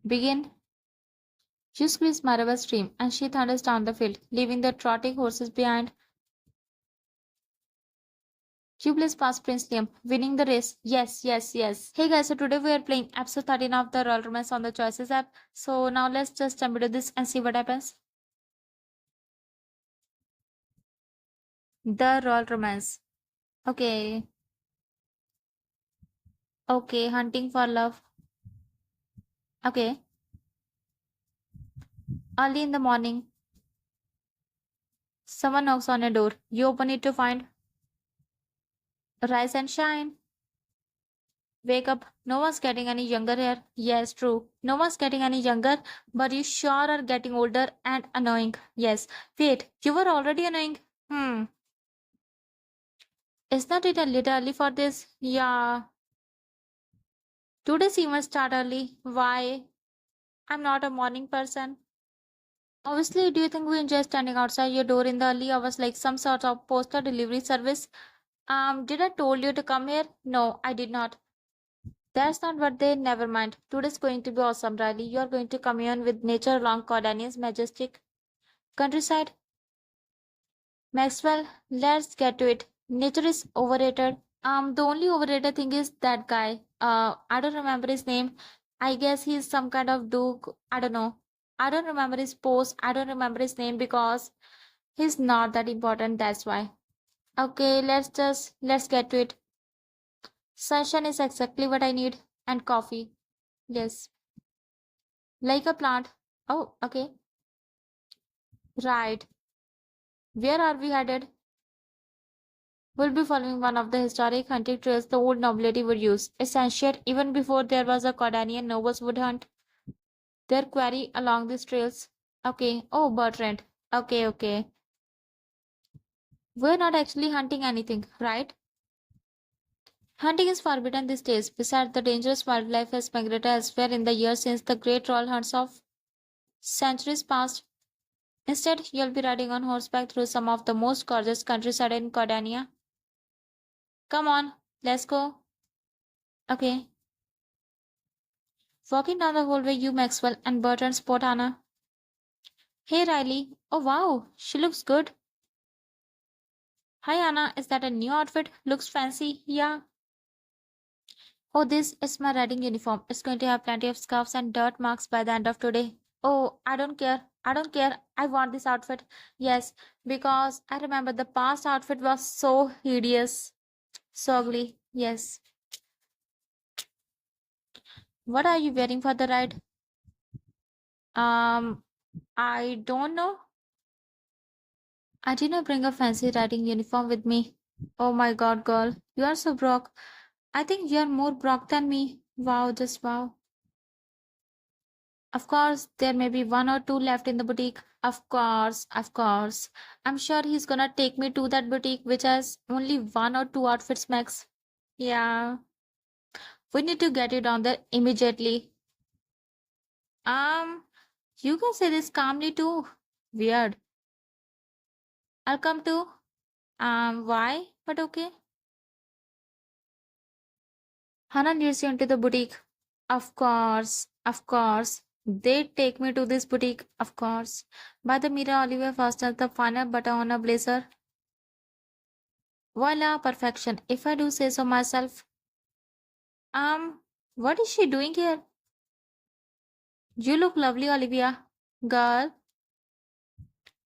Begin. You squeeze Maraba's stream, and she thunders down the field, leaving the trotting horses behind. You blaze past Prince Liam, winning the race. Yes, yes, yes. Hey guys, so today we are playing episode 13 of the Royal Romance on the Choices app. So now let's just jump into this and see what happens. The Royal Romance. Okay. Okay, hunting for love. Okay. Early in the morning, someone knocks on your door. You open it to find rise and shine. Wake up. No one's getting any younger here. Yes, true. No one's getting any younger, but you sure are getting older and annoying. Yes. Wait, you were already annoying. Hmm. Isn't it a little early for this? Yeah. Today's event start early. Why? I'm not a morning person. Obviously, do you think we enjoy standing outside your door in the early hours like some sort of postal delivery service? Did I told you to come here? No, I did not. That's not what they never mind. Today's going to be awesome, Riley. You're going to commune with nature along Cordania's majestic countryside. Maxwell, let's get to it. Nature is overrated. The only overrated thing is that guy. I don't remember his name. I guess he's some kind of duke. I don't know. I don't remember his post. I don't remember his name because he's not that important. That's why. Okay, let's get to it. Sunshine is exactly what I need, and coffee. Yes, like a plant. Oh, okay. Right. Where are we headed? We'll be following one of the historic hunting trails the old nobility would use. It's ancient, even before there was a Cordanian nobles would hunt their quarry along these trails. Okay. Oh, Bertrand. Okay, okay. We're not actually hunting anything, right? Hunting is forbidden these days. Besides, the dangerous wildlife has migrated elsewhere in the years since the great royal hunts of centuries past. Instead, you'll be riding on horseback through some of the most gorgeous countryside in Cordania. Come on, let's go. Okay. Walking down the hallway, you Maxwell and Bertrand spot Anna. Hey Riley. Oh wow, she looks good. Hi Anna, is that a new outfit? Looks fancy. Yeah. Oh, this is my riding uniform. It's going to have plenty of scuffs and dirt marks by the end of today. Oh, I don't care. I don't care. I want this outfit. Yes, because I remember the past outfit was so hideous. So ugly. Yes. What are you wearing for the ride? Um, I don't know. I didn't bring a fancy riding uniform with me. Oh my god, girl. You are so broke. I think you are more broke than me. Wow, just wow. Of course, there may be one or two left in the boutique. Of course, of course. I'm sure he's gonna take me to that boutique which has only one or two outfits max. Yeah. We need to get it on there immediately. Um, you can say this calmly too. Weird. I'll come too. Why? But okay. Hannah leads you into the boutique. Of course, of course. They take me to this boutique, of course. By the mirror, Olivia fastens the final button on her blazer. Voila, perfection. If I do say so myself. What is she doing here? You look lovely, Olivia. Girl.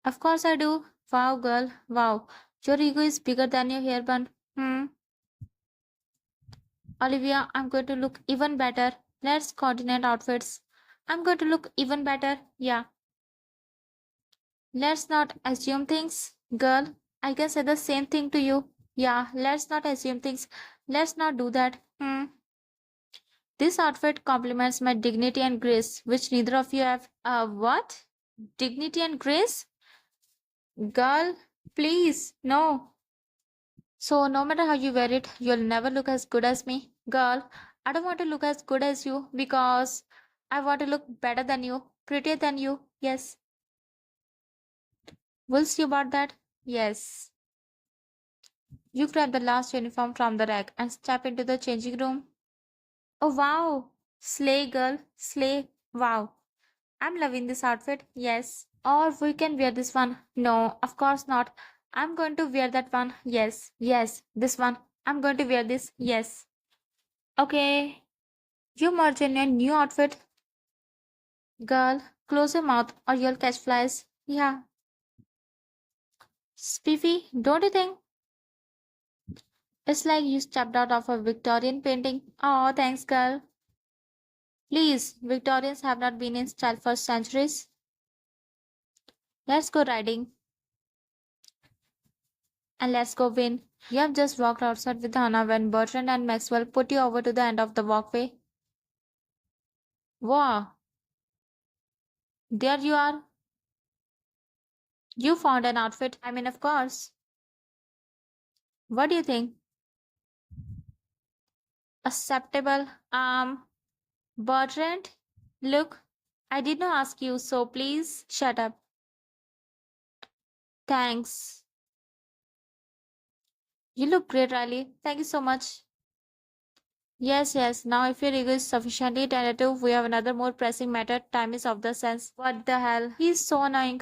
Of course I do. Wow, girl. Wow. Your ego is bigger than your hairband. Hmm. Olivia, I'm going to look even better. Let's coordinate outfits. I'm going to look even better. Yeah. Let's not assume things. Girl, I can say the same thing to you. Yeah, let's not assume things. Let's not do that. Hmm. This outfit complements my dignity and grace, which neither of you have. What? Dignity and grace? Girl, please, no. So, no matter how you wear it, you'll never look as good as me. Girl, I don't want to look as good as you because I want to look better than you, prettier than you. Yes. We'll see about that. Yes. You grab the last uniform from the rack and step into the changing room. Oh wow! Slay, girl, slay. Wow, I'm loving this outfit. Yes. Or we can wear this one. No, of course not. I'm going to wear that one. Yes. Yes, this one. I'm going to wear this. Yes. Okay. You merge in your new outfit. Girl, close your mouth or you'll catch flies. Yeah. Spiffy, don't you think? It's like you stepped out of a Victorian painting. Oh, thanks, girl. Please, Victorians have not been in style for centuries. Let's go riding and let's go win. You have just walked outside with Hannah when Bertrand and Maxwell put you over to the end of the walkway. Wow, there you are. You found an outfit. I mean, of course. What do you think? Acceptable. Bertrand, look, I did not ask you, so please shut up. Thanks. You look great, Riley. Thank you so much. Yes, yes. Now, if your ego is sufficiently tentative, we have another more pressing matter. Time is of the sense. What the hell? He's so annoying.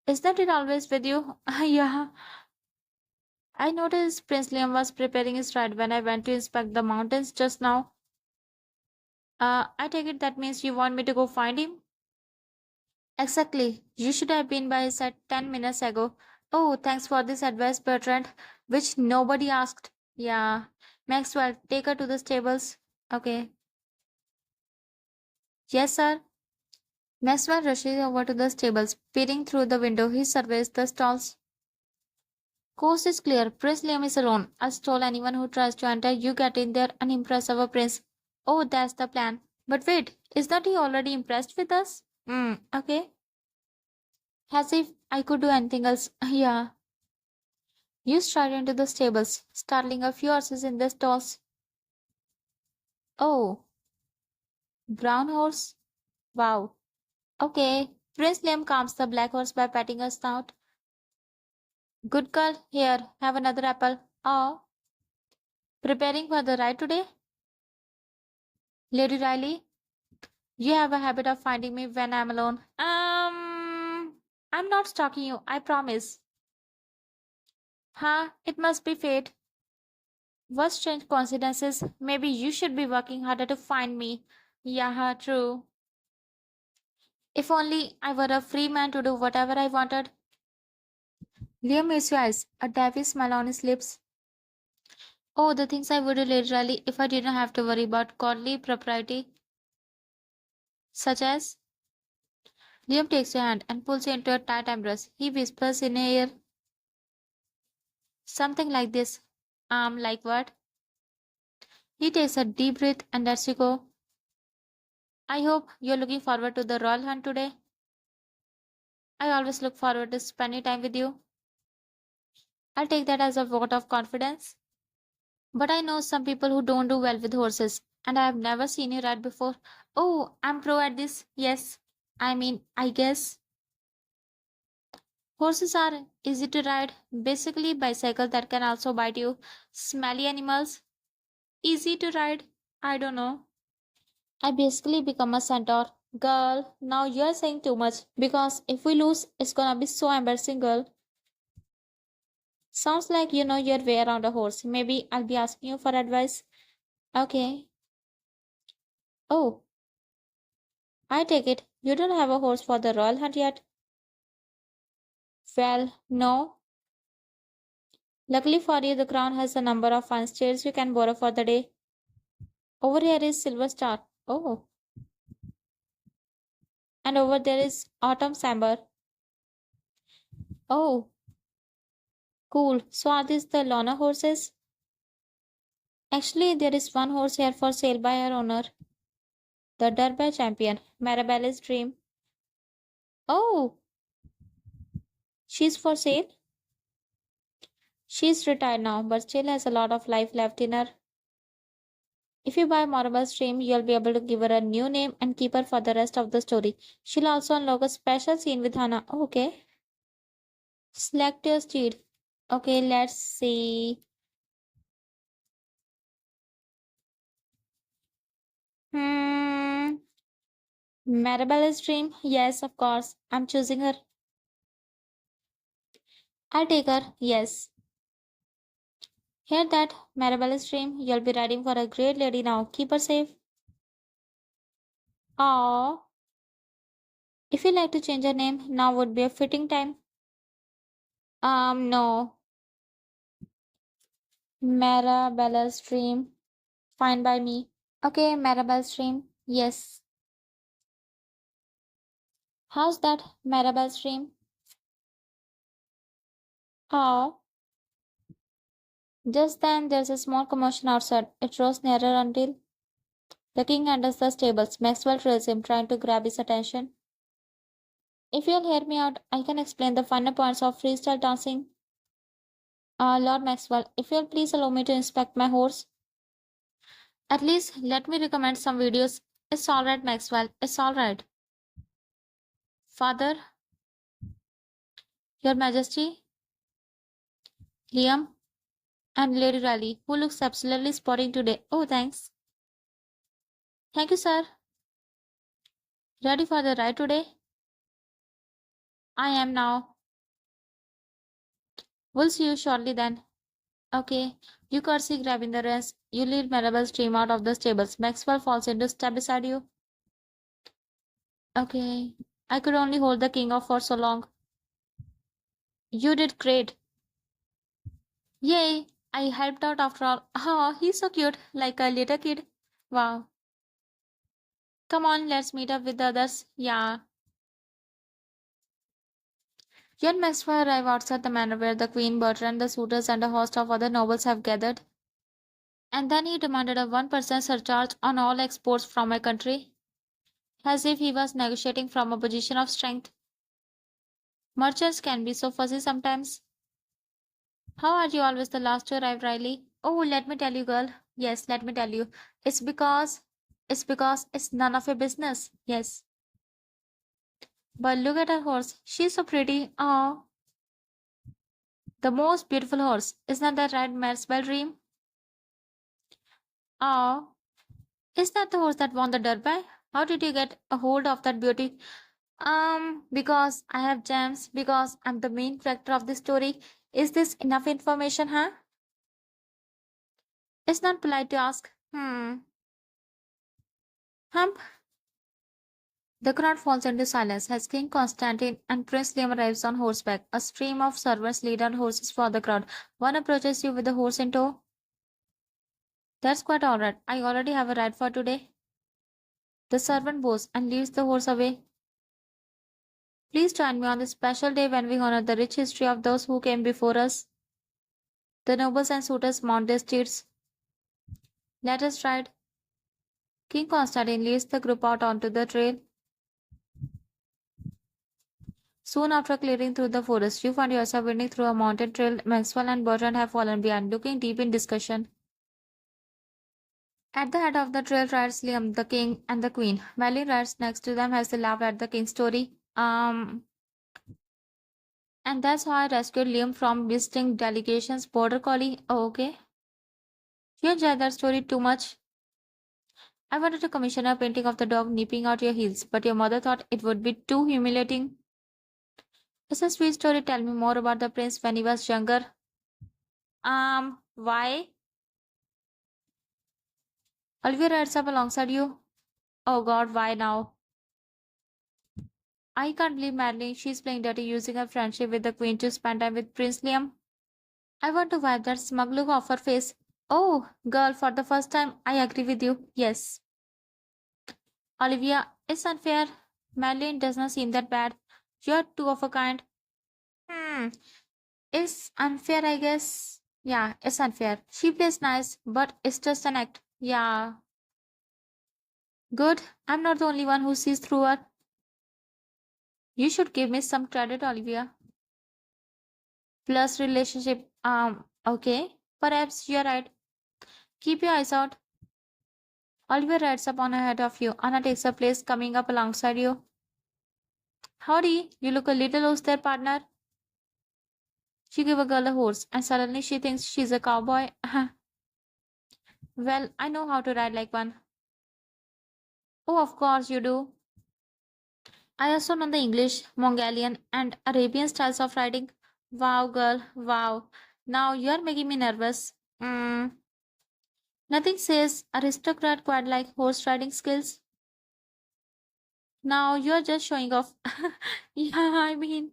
Isn't it always with you? Yeah. I noticed Prince Liam was preparing his ride when I went to inspect the mountains just now. I take it that means you want me to go find him? Exactly. You should have been by his side 10 minutes ago. Oh, thanks for this advice, Bertrand, which nobody asked. Yeah. Maxwell, take her to the stables. Okay. Yes, sir. Maxwell rushes over to the stables. Peering through the window, he surveys the stalls. Coast is clear. Prince Liam is alone. I'll stall anyone who tries to enter. You get in there and impress our prince. Oh, that's the plan. But wait, is not he already impressed with us? Okay. As if I could do anything else. Yeah. You stride into the stables, startling a few horses in the stalls. Oh, brown horse? Wow. Okay. Prince Liam calms the black horse by patting her snout. Good girl, here, have another apple. Oh, preparing for the ride today? Lady Riley, you have a habit of finding me when I'm alone. I'm not stalking you, I promise. Huh? It must be fate. What strange coincidences? Maybe you should be working harder to find me. Yeah, true. If only I were a free man to do whatever I wanted. Liam meets your eyes, a daffy smile on his lips. Oh, the things I would do literally if I didn't have to worry about godly propriety, such as Liam takes your hand and pulls you into a tight embrace. He whispers in your ear something like this. Like what? He takes a deep breath and lets you go. I hope you're looking forward to the royal hunt today. I always look forward to spending time with you. I'll take that as a vote of confidence. But I know some people who don't do well with horses, and I have never seen you ride before. Oh, I'm pro at this. Yes. I mean, I guess. Horses are easy to ride, basically bicycles that can also bite you. Smelly animals, easy to ride. I don't know. I basically become a centaur. Girl, now you're saying too much because if we lose, it's gonna be so embarrassing, girl. Sounds like you know your way around a horse. Maybe I'll be asking you for advice. Okay. Oh, I take it. You don't have a horse for the royal hunt yet? Well, no. Luckily for you, the crown has a number of fun chairs you can borrow for the day. Over here is Silver Star. Oh, and over there is Autumn Samber. Oh, cool. So are these the Lorna horses? Actually, there is one horse here for sale by her owner, the Derby champion, Marabella's Dream. Oh, she's for sale? She's retired now, but still has a lot of life left in her. If you buy Marable's Dream, you'll be able to give her a new name and keep her for the rest of the story. She'll also unlock a special scene with Hannah. Okay. Select your steed. Okay, let's see. Hmm. Marabella's dream? Yes, of course. I'm choosing her. I'll take her. Yes. Hear that, Marabella's dream? You'll be riding for a great lady now. Keep her safe. Oh, if you like to change your name, now would be a fitting time. No. Marabella's dream. Fine by me. Okay, Marabella's dream. Yes. How's that, Marabella's dream? Oh. Just then there's a small commotion outside. It draws nearer until the king enters the stables. Maxwell trails him, trying to grab his attention. If you'll hear me out, I can explain the finer points of freestyle dancing. Lord Maxwell, if you'll please allow me to inspect my horse. At least let me recommend some videos. It's alright, Maxwell. It's alright. Father, Your Majesty, Liam, and Lady Riley, who looks absolutely sporting today. Oh, thanks. Thank you, sir. Ready for the ride today? I am now. We'll see you shortly then. Okay. You curtsy, grabbing the reins. You lead Marable's stream out of the stables. Maxwell falls into step beside you. Okay. I could only hold the king off for so long. You did great. Yay! I helped out after all. Oh, he's so cute, like a little kid. Wow. Come on, let's meet up with the others. Yeah. You and Maxwell arrive outside the manor where the queen, Bertrand, the suitors, and a host of other nobles have gathered. And then he demanded a 1% surcharge on all exports from my country, as if he was negotiating from a position of strength. Merchants can be so fussy sometimes. How are you always the last to arrive, Riley? Oh, let me tell you, girl. Yes, let me tell you. It's because. It's because it's none of your business. Yes. But look at her horse. She's so pretty. Oh, the most beautiful horse. Isn't that right, Marcel Dream? Oh, is that the horse that won the Derby? How did you get a hold of that beauty? Because I have gems, because I'm the main character of the story. Is this enough information, huh? It's not polite to ask. Hump. The crowd falls into silence as King Constantine and Prince Liam arrives on horseback. A stream of servants lead on horses for the crowd. One approaches you with the horse in tow. That's quite alright. I already have a ride for today. The servant bows and leads the horse away. Please join me on this special day when we honor the rich history of those who came before us. The nobles and suitors mount their steeds. Let us ride. King Constantine leads the group out onto the trail. Soon after clearing through the forest, you find yourself winding through a mountain trail. Maxwell and Bertrand have fallen behind, looking deep in discussion. At the head of the trail rides Liam, the king, and the queen. Melly rides next to them as they laugh at the king's story. And that's how I rescued Liam from visiting delegations. Border Collie. Oh, okay. You enjoyed that story too much. I wanted to commission a painting of the dog nipping out your heels, but your mother thought it would be too humiliating. It's a sweet story. Tell me more about the prince when he was younger. Why? Olivia rides up alongside you. Oh god, why now? I can't believe Madeline, she's playing dirty using her friendship with the queen to spend time with Prince Liam. I want to wipe that smug look off her face. Oh, girl, for the first time, I agree with you. Yes. Olivia, it's unfair. Madeline does not seem that bad. You're two of a kind. Hmm. It's unfair, I guess. Yeah, it's unfair. She plays nice, but it's just an act. Yeah. Good. I'm not the only one who sees through her. You should give me some credit, Olivia. Plus relationship. Okay. Perhaps you're right. Keep your eyes out. Olivia rides up on ahead of you. Anna takes her place coming up alongside you. Howdy, you look a little lost there, partner. You give a girl a horse, and suddenly she thinks she's a cowboy. Well, I know how to ride like one. Oh, of course you do. I also know the English, Mongolian, and Arabian styles of writing. Wow, girl, wow. Now you're making me nervous. Nothing says aristocrat quite like horse riding skills. Now you're just showing off. Yeah, I mean,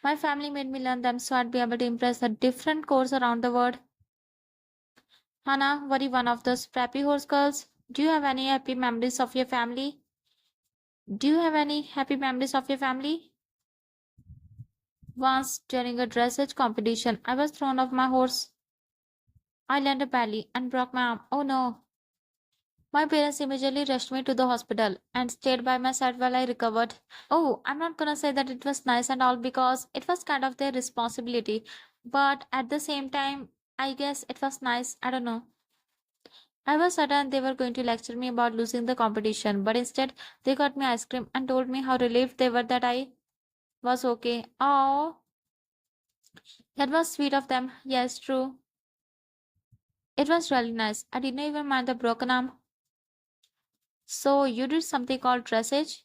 my family made me learn them so I'd be able to impress a different course around the world. Hannah, were you one of those preppy horse girls? Do you have any happy memories of your family? Do you have any happy memories of your family? Once, during a dressage competition, I was thrown off my horse. I landed badly and broke my arm. Oh no. My parents immediately rushed me to the hospital and stayed by my side while I recovered. Oh, I'm not gonna say that it was nice and all because it was kind of their responsibility. But at the same time, I guess it was nice. I don't know. I was certain they were going to lecture me about losing the competition, but instead they got me ice cream and told me how relieved they were that I was okay. Oh, that was sweet of them. Yes, true. It was really nice. I didn't even mind the broken arm. So, you did something called dressage?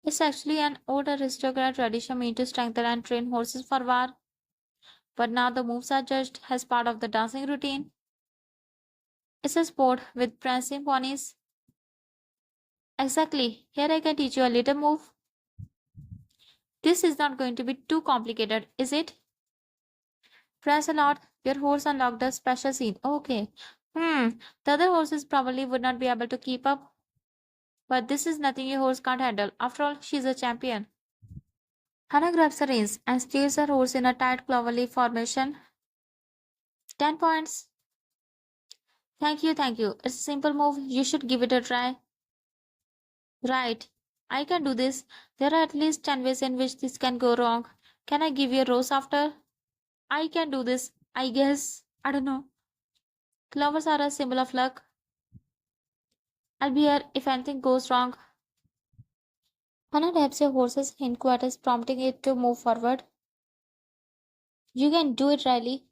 It's actually an old aristocrat tradition meant to strengthen and train horses for war. But now the moves are judged as part of the dancing routine. It's a sport with prancing ponies. Exactly. Here I can teach you a little move. This is not going to be too complicated, is it? Press a lot. Your horse unlocked a special scene. Okay. The other horses probably would not be able to keep up. But this is nothing your horse can't handle. After all, she's a champion. Hannah grabs the reins and steers her horse in a tight cloverleaf formation. 10 points. Thank you, thank you. It's a simple move. You should give it a try. Right. I can do this. There are at least 10 ways in which this can go wrong. Can I give you a rose after? I can do this. I guess. I don't know. Clovers are a symbol of luck. I'll be here if anything goes wrong. Hannah taps your horse's hindquarters, prompting it to move forward. You can do it, Riley.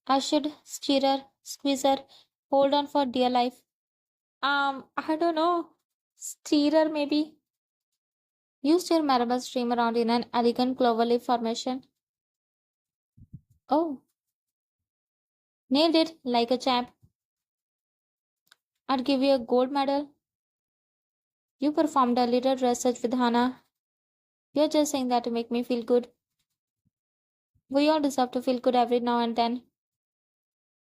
I should steer her, squeeze her, hold on for dear life. I don't know. Steer her, maybe. You steer Maribel stream around in an elegant cloverleaf formation. Oh, nailed it like a champ. I'd give you a gold medal. You performed a little dressage with Hannah. You're just saying that to make me feel good. We all deserve to feel good every now and then.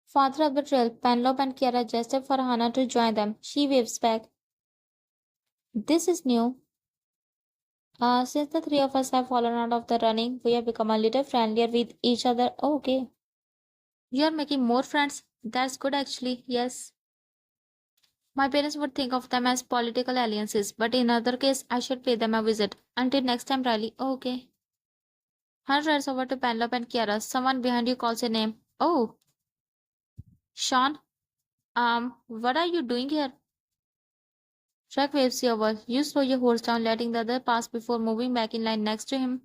Farther up the trail, Penelope and Kiara gesture for Hannah to join them. She waves back. This is new. Since the three of us have fallen out of the running, we have become a little friendlier with each other. Oh, okay. You're making more friends. That's good actually. Yes. My parents would think of them as political alliances, but in other case, I should pay them a visit. Until next time, Riley. Oh, okay. Hannah rides over to Penelope and Kiara. Someone behind you calls your name. Oh, Sean. What are you doing here? Shrek waves you over. You slow your horse down, letting the other pass before moving back in line next to him.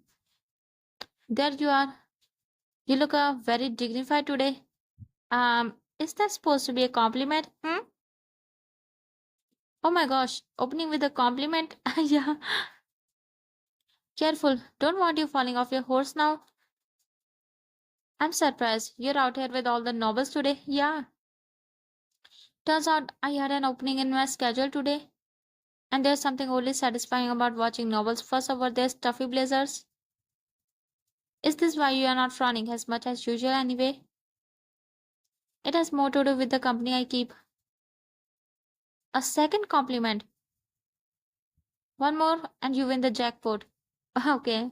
There you are. You look very dignified today. Is that supposed to be a compliment? Oh my gosh, opening with a compliment? Yeah. Careful, don't want you falling off your horse now. I'm surprised. You're out here with all the nobles today. Yeah. Turns out I had an opening in my schedule today. And there's something oddly satisfying about watching nobles fuss over their stuffy blazers. Is this why you are not frowning as much as usual anyway? It has more to do with the company I keep. A second compliment. One more and you win the jackpot. Okay.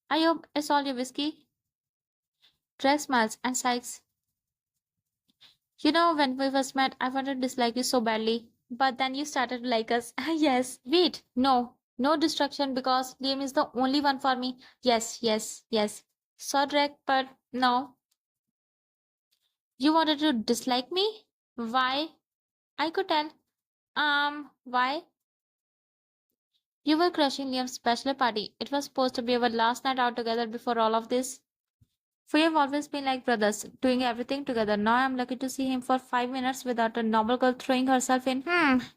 I hope it's all your whiskey. Drake smiles and sighs. You know, when we first met, I wanted to dislike you so badly. But then you started to like us. Yes. Wait. No. No destruction because Liam is the only one for me. Yes, yes, yes. So Drake, but no. You wanted to dislike me? Why? I could tell. Why? You were crushing Liam's bachelor party. It was supposed to be our last night out together before all of this. We have always been like brothers, doing everything together. Now I'm lucky to see him for 5 minutes without a normal girl throwing herself in.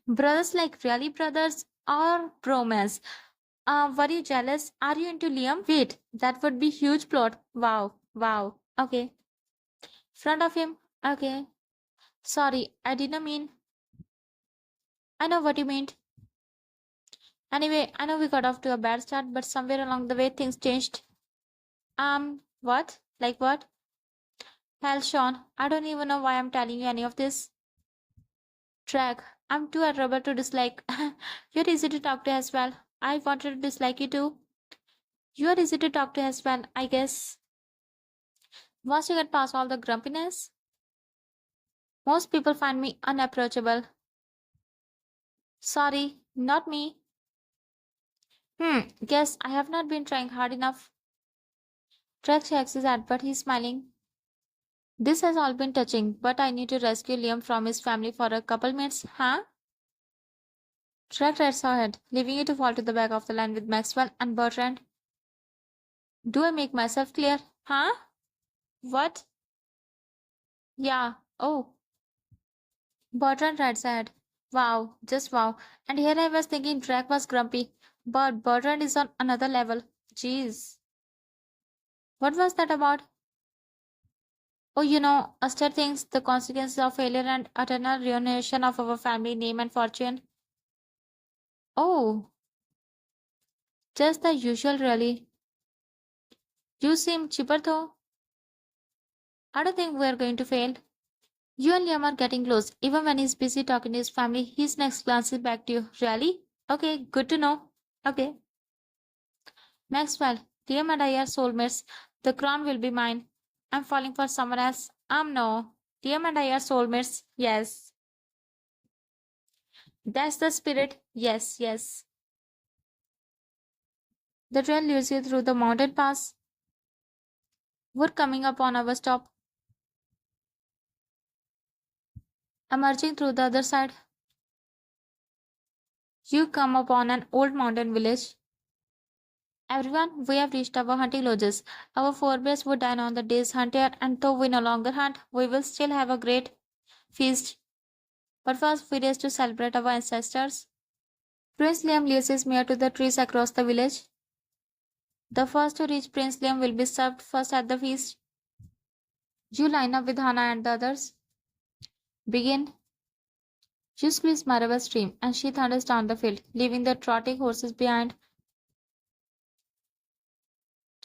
Brothers like really brothers or bromance? Were you jealous? Are you into Liam? Wait, that would be huge plot. Wow, wow. Okay. Front of him? Okay. Sorry, I didn't mean. I know what you meant. Anyway, I know we got off to a bad start, but somewhere along the way things changed. What? Like what? Hell, Sean, I don't even know why I'm telling you any of this. Track, I'm too adorable to dislike. You're easy to talk to as well. I wanted to dislike you too. You're easy to talk to as well, I guess. Once you get past all the grumpiness, most people find me unapproachable. Sorry, not me. Guess I have not been trying hard enough. Track shakes his head, but he's smiling. This has all been touching, but I need to rescue Liam from his family for a couple minutes, huh? Shrek read saw it, leaving you to fall to the back of the line with Maxwell and Bertrand. Do I make myself clear? Huh? What? Yeah. Oh. Bertrand read said. Wow, just wow. And here I was thinking Drake was grumpy, but Bertrand is on another level. Jeez. What was that about? Oh, Esther thinks the consequences of failure and eternal ruination of our family name and fortune. Oh, just the usual, really. You seem chipper though. I don't think we're going to fail. You and Liam are getting close. Even when he's busy talking to his family, his next glances back to you. Really? Okay, good to know. Okay. Maxwell, Liam and I are soulmates. The crown will be mine. I'm falling for someone else. No. Liam and I are soulmates. Yes. That's the spirit. Yes, yes. The trail leads you through the mountain pass. We're coming up on our stop. Emerging through the other side, you come upon an old mountain village. Everyone, we have reached our hunting lodges. Our forebears would dine on the day's hunt here, and though we no longer hunt, we will still have a great feast. But first, we race to celebrate our ancestors. Prince Liam leads his mare to the trees across the village. The first to reach Prince Liam will be served first at the feast. You line up with Hannah and the others. Begin. You squeeze Marabel's stream, and she thunders down the field, leaving the trotting horses behind.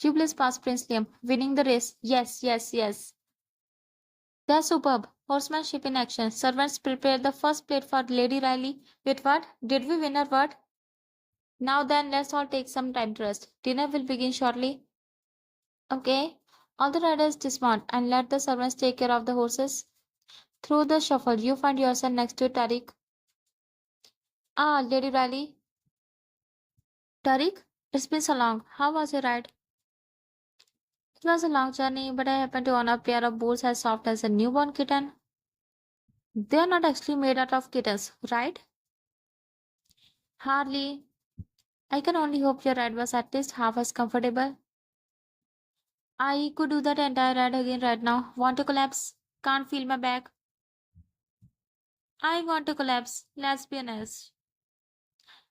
You blaze past Prince Liam, winning the race. Yes, yes, yes. They're superb. Horsemanship in action. Servants prepare the first plate for Lady Riley. Wait, what? Did we win or what? Now then, let's all take some time to rest. Dinner will begin shortly. Okay. All the riders dismount and let the servants take care of the horses. Through the shuffle, you find yourself next to Tariq. Ah, Lady Riley. Tariq, it's been so long. How was your ride? It was a long journey, but I happened to own a pair of boots as soft as a newborn kitten. They are not actually made out of kittens, right? Hardly. I can only hope your ride was at least half as comfortable. I could do that entire ride again right now. Want to collapse? Can't feel my back. I want to collapse. Let's be honest.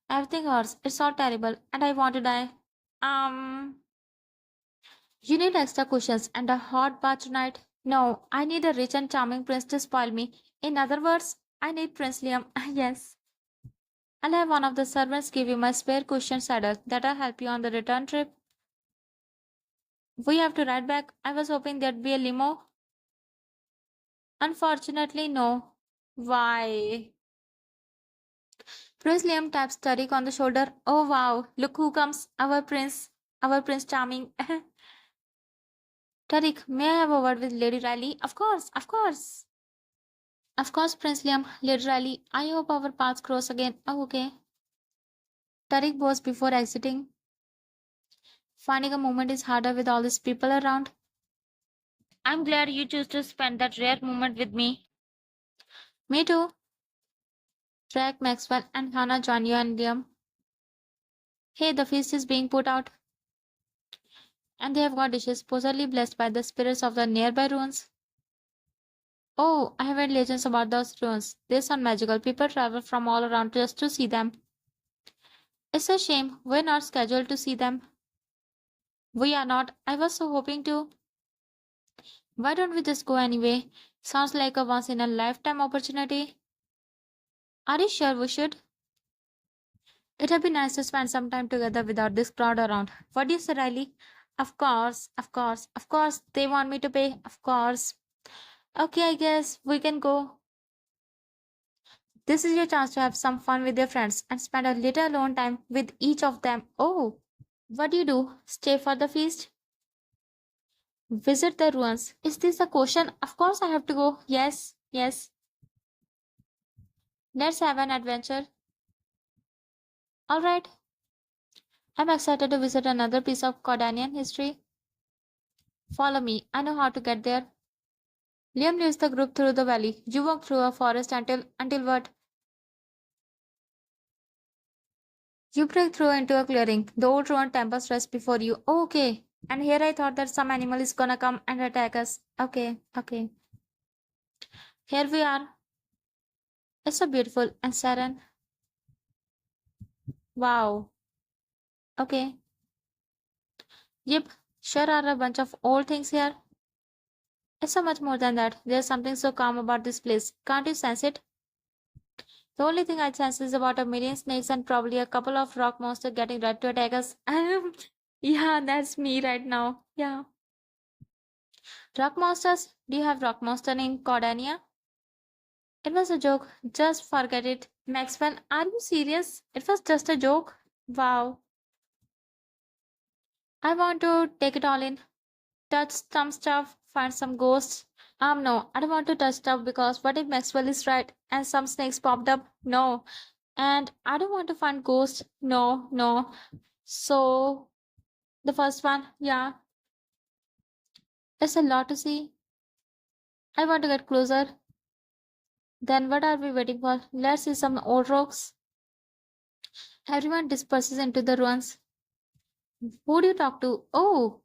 Everything hurts. It's all terrible. And I want to die. Um, you need extra cushions and a hot bath tonight. No, I need a rich and charming prince to spoil me. In other words, I need Prince Liam. Yes. I'll have one of the servants give you my spare cushion saddle. That'll help you on the return trip. We have to ride back. I was hoping there'd be a limo. Unfortunately, no. Why? Prince Liam taps Tariq on the shoulder. Oh wow, look who comes. Our Prince Charming. Tariq, may I have a word with Lady Riley? Of course, of course. Of course, Prince Liam, Lady Riley. I hope our paths cross again. Oh, okay. Tariq bows before exiting. Finding a moment is harder with all these people around. I'm glad you chose to spend that rare moment with me. Me too. Drake, Maxwell, and Hannah join you and Liam. Hey, the feast is being put out. And they have got dishes supposedly blessed by the spirits of the nearby ruins. Oh, I have read legends about those ruins. They sound magical. People travel from all around just to see them. It's a shame we're not scheduled to see them. We are not. I was so hoping to. Why don't we just go anyway? Sounds like a once in a lifetime opportunity. Are you sure we should? It'd be nice to spend some time together without this crowd around. What do you say, Riley? Of course, of course, of course, they want me to pay. Of course. Okay, I guess we can go. This is your chance to have some fun with your friends and spend a little alone time with each of them. Oh, what do you do? Stay for the feast? Visit the ruins. Is this a question? Of course, I have to go. Yes, yes. Let's have an adventure. All right. I'm excited to visit another piece of Cordanian history. Follow me. I know how to get there. Liam leads the group through the valley. You walk through a forest until what? You break through into a clearing. The old ruined temple rests before you. Oh, okay. And here I thought that some animal is gonna come and attack us. Okay, okay. Here we are. It's so beautiful and serene. Wow. Okay. Yep. Sure are a bunch of old things here. It's so much more than that. There's something so calm about this place. Can't you sense it? The only thing I sense is about a million snakes and probably a couple of rock monsters getting ready to attack us. Yeah, that's me right now. Yeah. Rock monsters? Do you have rock monster in Cordania? It was a joke. Just forget it. Maxwell, are you serious? It was just a joke. Wow. I want to take it all in. Touch some stuff, find some ghosts. No, I don't want to touch stuff because what if Maxwell is right and some snakes popped up? No. And I don't want to find ghosts. No, no. So, the first one, yeah, it's a lot to see. I want to get closer. Then what are we waiting for? Let's see some old rocks. Everyone disperses into the ruins. Who do you talk to? Oh,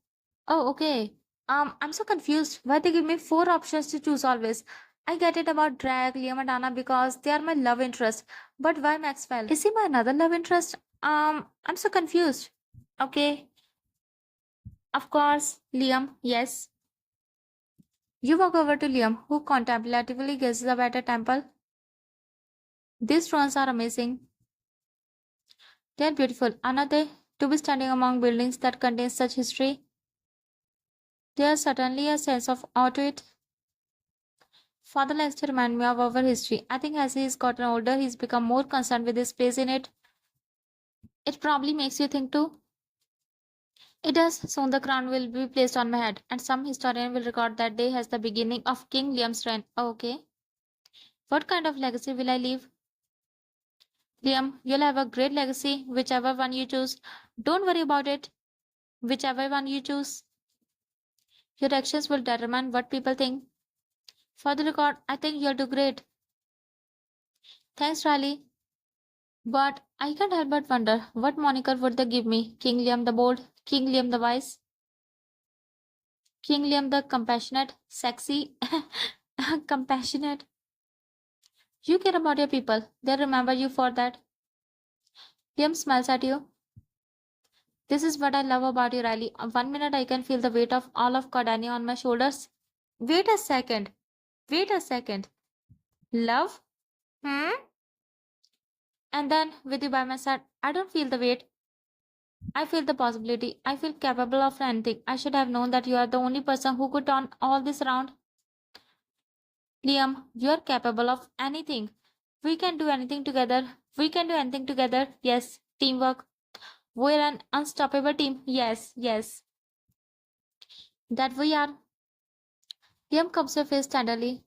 okay. I'm so confused. Why they give me four options to choose always? I get it about Drag, Liam, and Anna because they are my love interest. But why Maxwell? Is he my another love interest? I'm so confused. Okay, of course, Liam. Yes. You walk over to Liam, who contemplatively gazes up at a temple. These ruins are amazing. They are beautiful, aren't they? To be standing among buildings that contain such history, there's certainly a sense of awe to it. Father likes to remind me of our history. I think as he's gotten older, he's become more concerned with his place in it. It probably makes you think too. It does. Soon the crown will be placed on my head, and some historian will record that day as the beginning of King Liam's reign. Okay. What kind of legacy will I leave? Liam, you'll have a great legacy, whichever one you choose. Don't worry about it. Whichever one you choose, your actions will determine what people think. For the record, I think you'll do great. Thanks, Riley. But I can't help but wonder what moniker would they give me? King Liam the Bold, King Liam the Wise, King Liam the Compassionate, Sexy, Compassionate. You care about your people. They'll remember you for that. Liam smiles at you. This is what I love about you, Riley. 1 minute I can feel the weight of all of Cordania on my shoulders. Wait a second. Wait a second. Love? Hmm? And then, with you by my side, I don't feel the weight. I feel the possibility. I feel capable of anything. I should have known that you are the only person who could turn all this around. Liam, you are capable of anything. We can do anything together. We can do anything together. Yes. Teamwork. We're an unstoppable team. Yes, yes. That we are. Liam comes to face tenderly.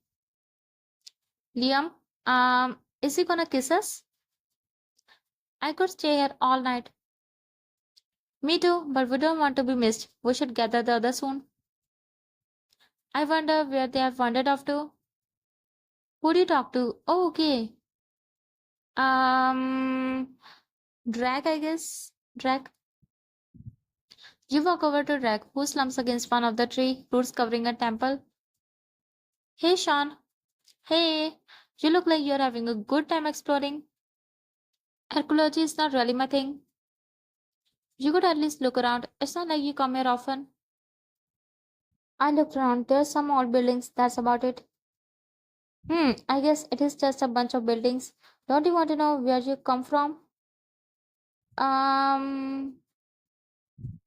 Liam, is he gonna kiss us? I could stay here all night. Me too, but we don't want to be missed. We should gather the others soon. I wonder where they have wandered off to. Who do you talk to? Oh, okay. Um, Drag, I guess. Drag. You walk over to Rag, who slumps against one of the tree roots covering a temple. Hey, Sean. Hey, you look like you're having a good time exploring. Archaeology is not really my thing. You could at least look around. It's not like you come here often. I looked around. There's some old buildings. That's about it. I guess it is just a bunch of buildings. Don't you want to know where you come from? Um,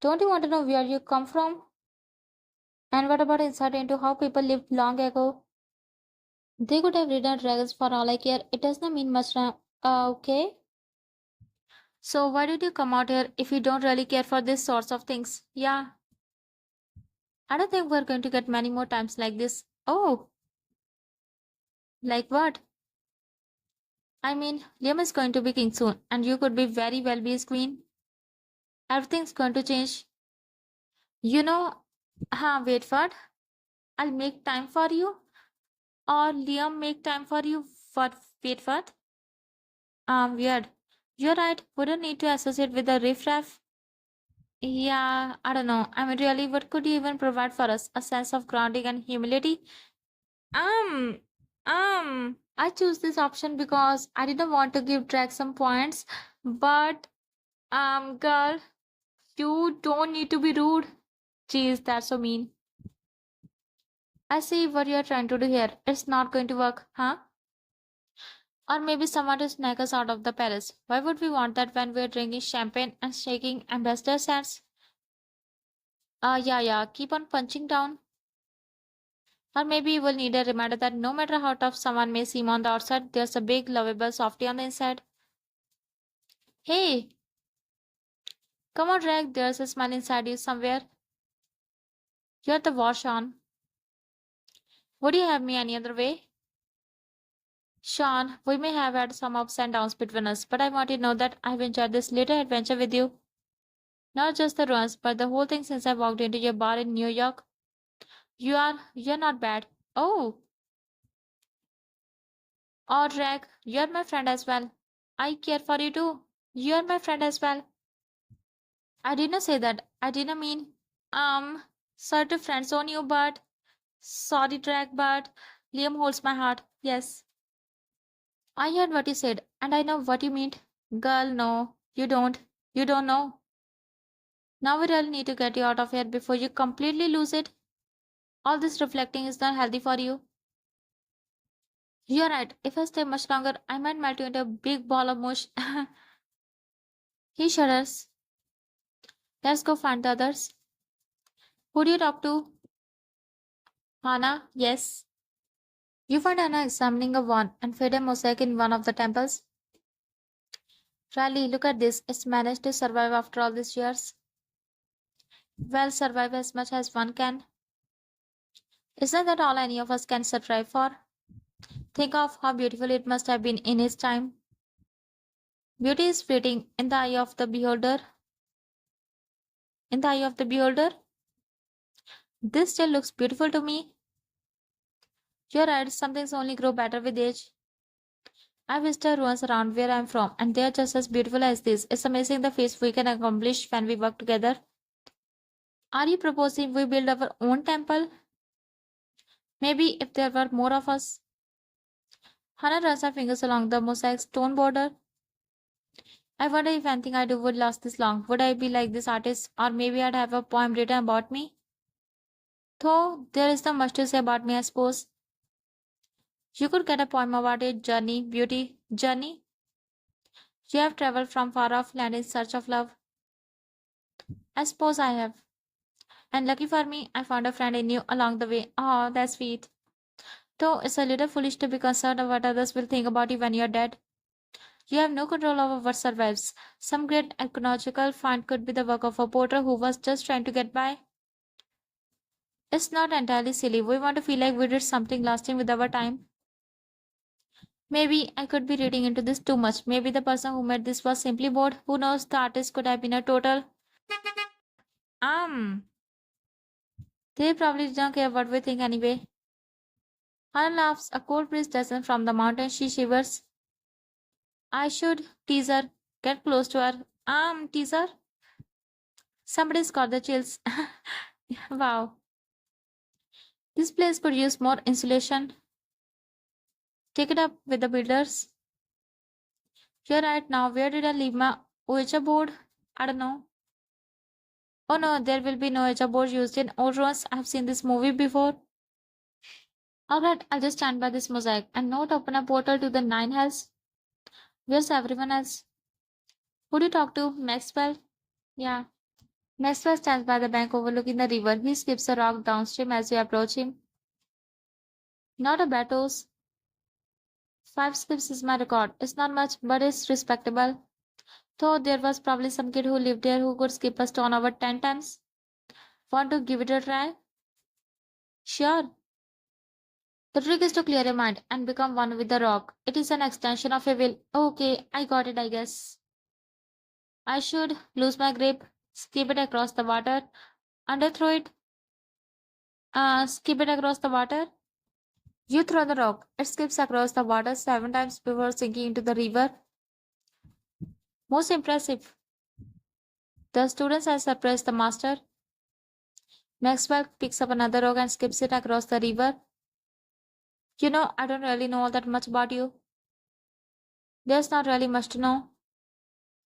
don't you want to know where you come from? And what about insight into how people lived long ago? They could have ridden dragons for all I care. It does not mean much now. Okay. So why did you come out here if you don't really care for these sorts of things? Yeah, I don't think we're going to get many more times like this. Oh, like what? I mean, Liam is going to be king soon, and you could be very well be his queen. Everything's going to change. You know, wait for it. I'll make time for you, or Liam make time for you. For wait for it. Weird. You're right. Wouldn't need to associate with the riffraff. Yeah, I don't know. I mean, really, what could you even provide for us? A sense of grounding and humility? Um, I choose this option because I didn't want to give Drake some points, but girl, you don't need to be rude. Jeez, that's so mean. I see what you're trying to do here. It's not going to work, huh? Or maybe someone to snag us out of the palace. Why would we want that when we're drinking champagne and shaking ambassador's hands? Yeah, keep on punching down. Or maybe you will need a reminder that no matter how tough someone may seem on the outside, there's a big, lovable softy on the inside. Hey, come on, Reg, there's a smile inside you somewhere. You're the wash on. Would you have me any other way? Sean, we may have had some ups and downs between us, but I want you to know that I've enjoyed this little adventure with you. Not just the runs, but the whole thing since I walked into your bar in New York. You're not bad. Oh, or Reg, you're my friend as well. I care for you too. You're my friend as well. I didn't say that. I didn't mean, sort of friends on you, but sorry, Drag, but Liam holds my heart. Yes. I heard what you said, and I know what you meant. Girl, no, you don't. You don't know. Now we really need to get you out of here before you completely lose it. All this reflecting is not healthy for you. You're right. If I stay much longer, I might melt you into a big ball of mush. He shudders. Let's go find the others. Who do you talk to? Hannah? Yes. You find Hannah examining a wand and faded mosaic in one of the temples. Riley, look at this. It's managed to survive after all these years. Well, survive as much as one can. Isn't that all any of us can strive for? Think of how beautiful it must have been in his time. Beauty is fleeting in the eye of the beholder. In the eye of the beholder, this still looks beautiful to me. You're right, some things only grow better with age. I visited ruins around where I'm from, and they're just as beautiful as this. It's amazing the feats we can accomplish when we work together. Are you proposing we build our own temple? Maybe if there were more of us. Hannah runs her fingers along the mosaic stone border. I wonder if anything I do would last this long. Would I be like this artist, or maybe I'd have a poem written about me? Though there is not much to say about me, I suppose. You could get a poem about it, journey, beauty, journey. You have traveled from far off land in search of love. I suppose I have. And lucky for me, I found a friend in you along the way. Oh, that's sweet. Though it's a little foolish to be concerned of what others will think about you when you're dead. You have no control over what survives. Some great archaeological find could be the work of a porter who was just trying to get by. It's not entirely silly. We want to feel like we did something lasting with our time. Maybe I could be reading into this too much. Maybe the person who made this was simply bored. Who knows? The artist could have been a total. Um, they probably don't care what we think anyway. Hannah laughs. A cold breeze descends from the mountain. She shivers. I should tease her. Get close to her. Tease her. Somebody's got the chills. Wow. This place could use more insulation. Take it up with the builders. You're right now. Where did I leave my Ouija board? I don't know. Oh no, there will be no Ouija board used in old ruins. I've seen this movie before. Alright, I'll just stand by this mosaic and not open a portal to the nine hells. Where's everyone else? Who do you talk to? Maxwell? Yeah. Maxwell stands by the bank overlooking the river. He skips a rock downstream as you approach him. Not a bad toss. 5 skips is my record. It's not much, but it's respectable. Though there was probably some kid who lived there who could skip a stone over 10 times. Want to give it a try? Sure. The trick is to clear your mind and become one with the rock. It is an extension of your will. Okay, I got it, I guess. I should lose my grip, skip it across the water, underthrow it, skip it across the water. You throw the rock. It skips across the water 7 times before sinking into the river. Most impressive. The students have surprised the master. Maxwell picks up another rock and skips it across the river. You know, I don't really know all that much about you. There's not really much to know.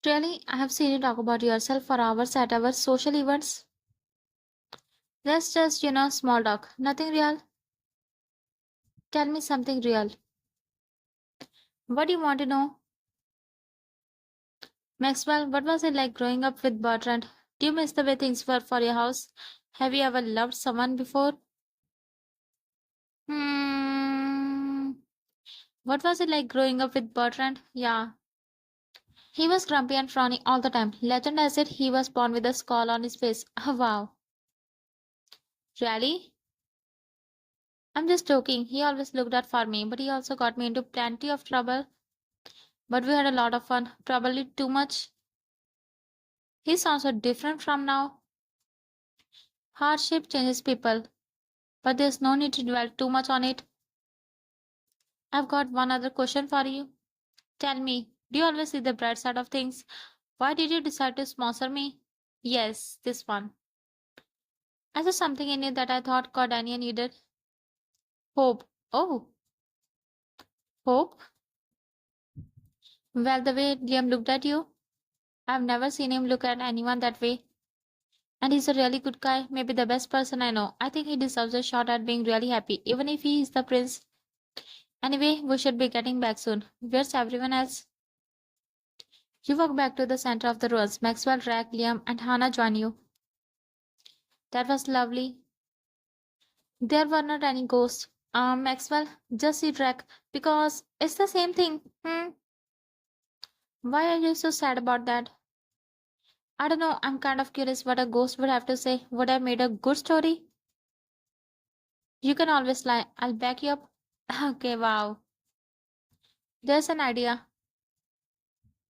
Really, I have seen you talk about yourself for hours at our social events. That's just, small talk. Nothing real. Tell me something real. What do you want to know? Maxwell, what was it like growing up with Bertrand? Do you miss the way things were for your house? Have you ever loved someone before? Hmm. What was it like growing up with Bertrand? Yeah. He was grumpy and frowny all the time. Legend has it he was born with a skull on his face. Oh, wow. Really? I'm just joking. He always looked out for me, but he also got me into plenty of trouble. But we had a lot of fun. Probably too much. He sounds so different from now. Hardship changes people, but there's no need to dwell too much on it. I've got one other question for you. Tell me, do you always see the bright side of things? Why did you decide to sponsor me? Yes, this one. I saw something in it that I thought Cordania needed. Hope. Oh, hope? Well, the way Liam looked at you, I've never seen him look at anyone that way. And he's a really good guy, maybe the best person I know. I think he deserves a shot at being really happy, even if he is the prince. Anyway, we should be getting back soon. Where's everyone else? You walk back to the center of the ruins. Maxwell, Rack, Liam, and Hannah join you. That was lovely. There were not any ghosts. Maxwell, just see Drac, because it's the same thing. Hmm. Why are you so sad about that? I don't know. I'm kind of curious what a ghost would have to say. Would have made a good story? You can always lie. I'll back you up. Okay, wow. There's an idea.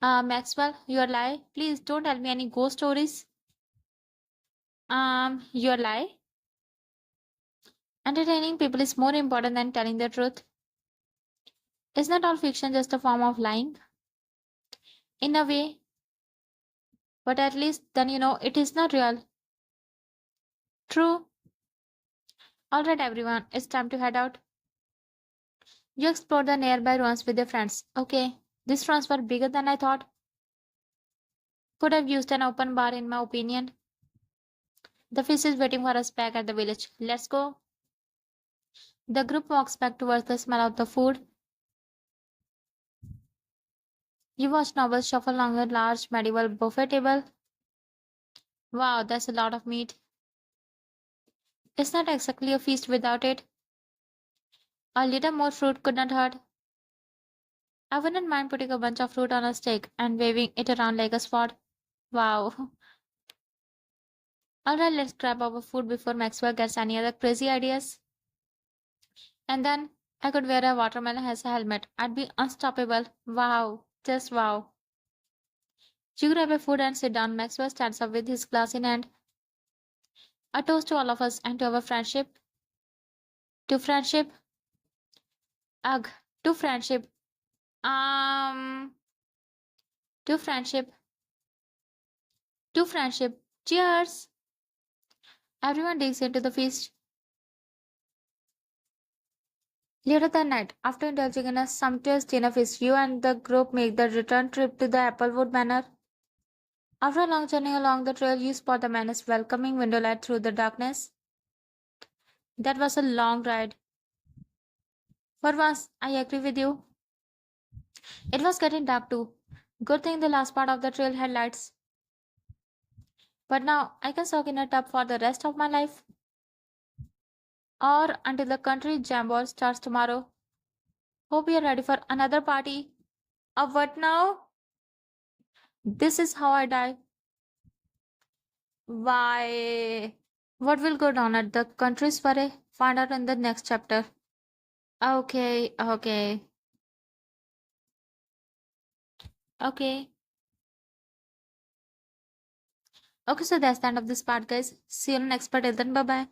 Maxwell, your lie. Please don't tell me any ghost stories. Your lie. Entertaining people is more important than telling the truth. Isn't that all fiction just a form of lying? In a way, but at least then you know it is not real. True. Alright, everyone, it's time to head out. You explore the nearby ruins with your friends. Okay, these ruins were bigger than I thought. Could have used an open bar, in my opinion. The fish is waiting for us back at the village. Let's go. The group walks back towards the smell of the food. You watch nobles shuffle along a large medieval buffet table. Wow, that's a lot of meat. It's not exactly a feast without it. A little more fruit could not hurt. I wouldn't mind putting a bunch of fruit on a stick and waving it around like a sword. Wow. Alright, let's grab our food before Maxwell gets any other crazy ideas. And then I could wear a watermelon as a helmet. I'd be unstoppable. Wow. Just wow. You grab your food and sit down. Maxwell stands up with his glass in hand. A toast to all of us and to our friendship. To friendship. Ugh. To friendship. Um. To friendship. To friendship. Cheers! Everyone digs into the feast. Later that night, after indulging in a sumptuous dinner feast, you and the group make the return trip to the Applewood Manor. After a long journey along the trail, you spot the manor's welcoming window light through the darkness. That was a long ride. For once, I agree with you. It was getting dark too. Good thing the last part of the trail had lights. But now I can soak in a tub for the rest of my life. Or until the country jam ball starts tomorrow. Hope you're ready for another party. What now? This is how I die. Why? What will go down at the country's soiree? Find out in the next chapter. Okay, okay, okay. Okay, so that's the end of this part, guys. See you in the next part. Till then, bye bye.